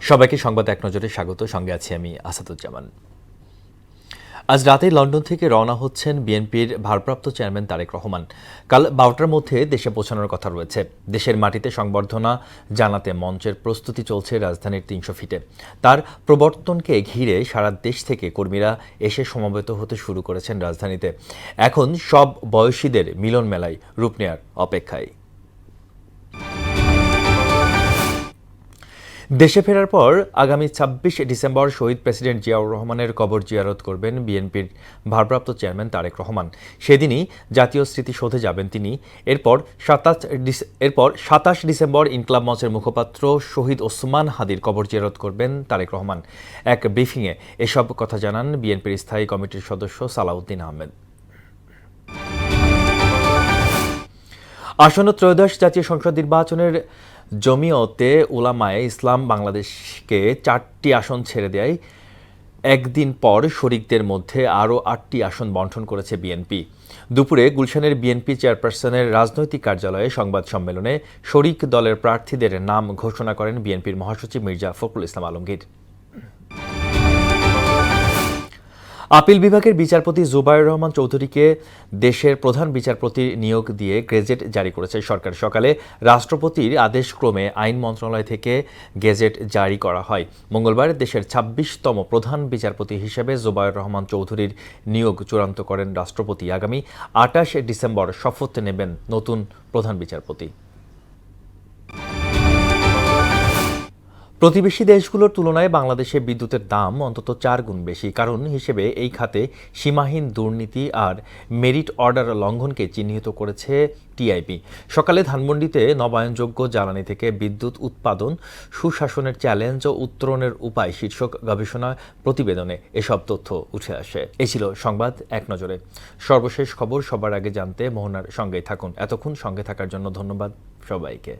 সবাইকে সংবাদ এক নজরে স্বাগত। সঙ্গে আছি আমি আসাদুজ্জামান। আজ রাতে লন্ডন থেকে রওনা হচ্ছেন বিএনপির ভারপ্রাপ্ত চেয়ারম্যান তারেক রহমান। কাল 12টার মধ্যে দেশে পৌঁছানোর কথা রয়েছে। দেশের মাটিতে সংবর্ধনা জানাতে মঞ্চের প্রস্তুতি চলছে রাজধানীর 300 ফিটে। তার প্রবর্তনকে ঘিরে সারা দেশ থেকে কর্মীরা এসে সমবেত হতে শুরু করেছেন রাজধানীতে। এখন সব বয়সীদের মিলন মেলায় রূপ নেয়ার অপেক্ষায়। দেশে ফেরার পর আগামী 26 ডিসেম্বর শহীদ প্রেসিডেন্ট জিয়াউর রহমানের কবর জিয়ারত করবেন বিএনপির ভারপ্রাপ্ত চেয়ারম্যান তারেক রহমান। সেদিনই জাতীয় স্মৃতিসৌধে যাবেন তিনি। এরপর 27 ডিসেম্বর ইনকলাব মঞ্চের মুখপাত্র শহীদ ওসমান হাদির কবর জিয়ারত করবেন তারেক রহমান। এক ব্রিফিংয়ে এসব কথা জানান বিএনপির স্থায়ী কমিটির সদস্য সালাউদ্দিন আহমেদ। আসন্ন ত্রয়োদশ জাতীয় সংসদ নির্বাচনের জমিয়তে উলামায়ে ইসলাম বাংলাদেশকে 4টি আসন ছেড়ে দেয় একদিন পর শরিকদের মধ্যে আরও 8টি আসন বণ্টন করেছে বিএনপি। দুপুরে গুলশানের বিএনপি চেয়ারপারসনের রাজনৈতিক কার্যালয়ে সংবাদ সম্মেলনে শরিক দলের প্রার্থীদের নাম ঘোষণা করেন বিএনপির মহাসচিব মির্জা ফখরুল ইসলাম আলমগীর। আপিল বিভাগের বিচারপতি জুবায়ের রহমান চৌধুরীকে দেশের প্রধান বিচারপতি নিয়োগ দিয়ে গেজেট জারি করেছে সরকার। সকালে রাষ্ট্রপতির আদেশক্রমে আইন মন্ত্রণালয় থেকে গেজেট জারি করা হয়। মঙ্গলবার দেশের 26তম প্রধান বিচারপতি হিসেবে জুবায়ের রহমান চৌধুরীর নিয়োগ চূড়ান্ত করেন রাষ্ট্রপতি। আগামী 28 ডিসেম্বর শপথ নেবেন নতুন প্রধান বিচারপতি। প্রতিবেশী দেশগুলোর তুলনায় বাংলাদেশে বিদ্যুতের দাম অন্তত 4 গুণ বেশি। কারণ হিসেবে এই খাতে সীমাহীন দুর্নীতি আর মেরিট অর্ডার লঙ্ঘনকে চিহ্নিত করেছে টিআইবি। সকালে ধানমন্ডিতে নবায়নযোগ্য জ্বালানি থেকে বিদ্যুৎ উৎপাদন, সুশাসনের চ্যালেঞ্জ ও উত্তরণের উপায় শীর্ষক গবেষণা প্রতিবেদনে এসব তথ্য উঠে আসে। এ ছিল সংবাদ এক নজরে। সর্বশেষ খবর সবার আগে জানতে মোহনার সঙ্গেই থাকুন। এতক্ষণ সঙ্গে থাকার জন্য ধন্যবাদ সবাইকে।